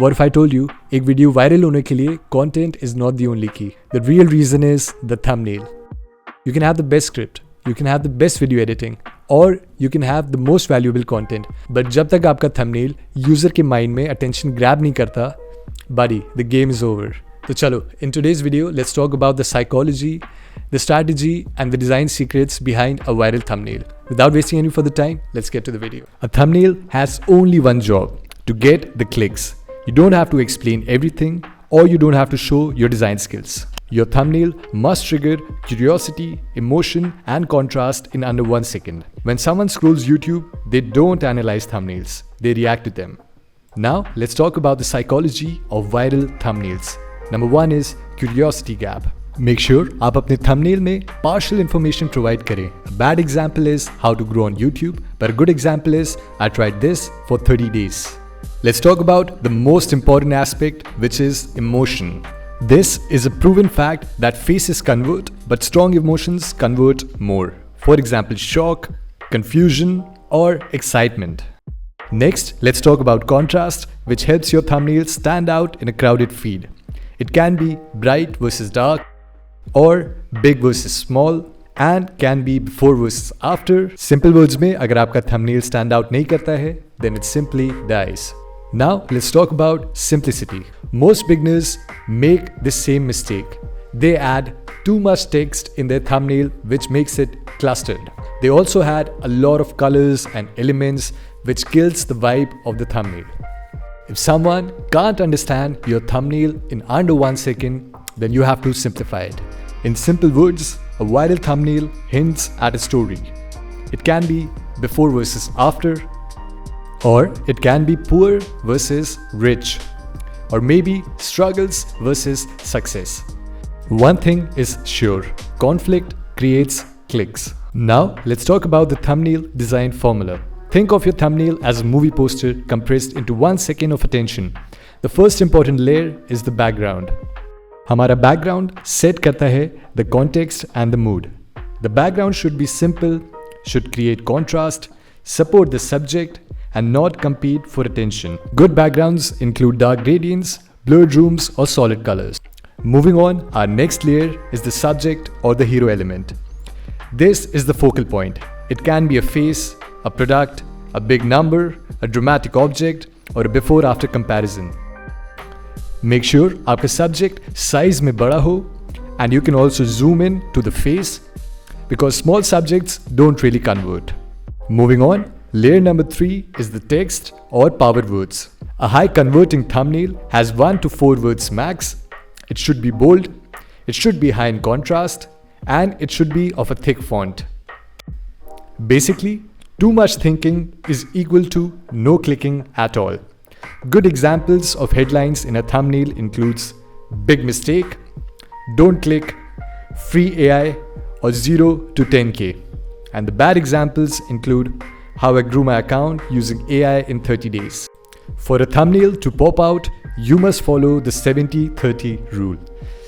What if I told you एक video viral होने के लिए content is not the only key. The real reason is the thumbnail. You can have the best script, you can have the best video editing, or you can have the most valuable content. But जब तक आपका thumbnail user के mind में attention grab नहीं करता, buddy, the game is over. तो चलो, in today's video, let's talk about the psychology, the strategy, and the design secrets behind a viral thumbnail. Without wasting any further time, let's get to the video. A thumbnail has only one job, to get the clicks. You don't have to explain everything, or you don't have to show your design skills. Your thumbnail must trigger curiosity, emotion, and contrast in under 1 second. When someone scrolls YouTube, they don't analyze thumbnails, they react to them. Now, let's talk about the psychology of viral thumbnails. Number 1 is curiosity gap. Make sure आप अपने thumbnail में partial information provide करें. A bad example is how to grow on YouTube, but a good example is I tried this for 30 days. Let's talk about the most important aspect, which is emotion. This is a proven fact that faces convert, but strong emotions convert more. For example, shock, confusion, or excitement. Next, let's talk about contrast, which helps your thumbnail stand out in a crowded feed. It can be bright versus dark, or big versus small, and can be before versus after. Simple words में अगर आपका thumbnail stand out नहीं करता है, then it simply dies. Now let's talk about simplicity. Most beginners make the same mistake. They add too much text in their thumbnail, which makes it clustered. They also add a lot of colors and elements, which kills the vibe of the thumbnail. If someone can't understand your thumbnail in under 1 second, then you have to simplify it. In simple words, a viral thumbnail hints at a story. It can be before versus after, or it can be poor versus rich, or maybe struggles versus success. One thing is sure, conflict creates clicks. Now let's talk about the thumbnail design formula. Think of your thumbnail as a movie poster compressed into 1 second of attention. The first important layer is the background. हमारा background set करता है the context and the mood. The background should be simple, should create contrast, support the subject, and not compete for attention. Good backgrounds include dark gradients, blurred rooms, or solid colors. Moving on, our next layer is the subject or the hero element. This is the focal point. It can be a face, a product, a big number, a dramatic object, or a before-after comparison. Make sure आपका subject size में बड़ा हो, and you can also zoom in to the face because small subjects don't really convert. Moving on, layer number 3 is the text or power words. A high converting thumbnail has 1 to 4 words max. It should be bold, it should be high in contrast, and it should be of a thick font. Basically, too much thinking is equal to no clicking at all. Good examples of headlines in a thumbnail includes big mistake, don't click, free AI, or 0 to 10K. And the bad examples include how I grew my account using AI in 30 days. For a thumbnail to pop out, you must follow the 70-30 rule.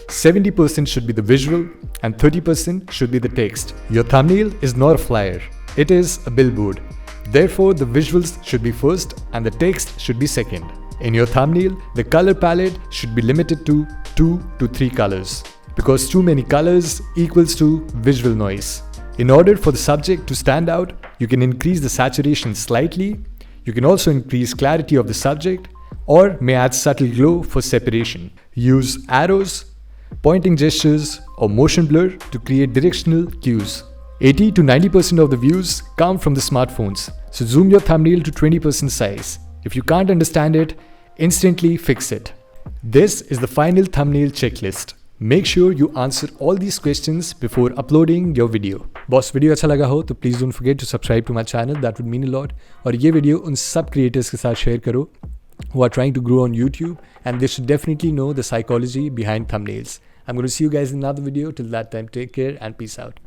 70% should be the visual and 30% should be the text. Your thumbnail is not a flyer, it is a billboard. Therefore, the visuals should be first and the text should be second. In your thumbnail, the color palette should be limited to 2 to 3 colors, because too many colors equals to visual noise. In order for the subject to stand out, you can increase the saturation slightly. You can also increase clarity of the subject, or may add subtle glow for separation. Use arrows, pointing gestures, or motion blur to create directional cues. 80 to 90% of the views come from the smartphones, so zoom your thumbnail to 20% size. If you can't understand it, instantly fix it. This is the final thumbnail checklist. Make sure you answer all these questions before uploading your video. Boss video अच्छा लगा हो तो please don't forget to subscribe to my channel, that would mean a lot. और ये video उन सब creators के साथ शेयर करो who are trying to grow on YouTube, and they should definitely know the psychology behind thumbnails. I'm going to see you guys in another video. Till that time, take care and peace out.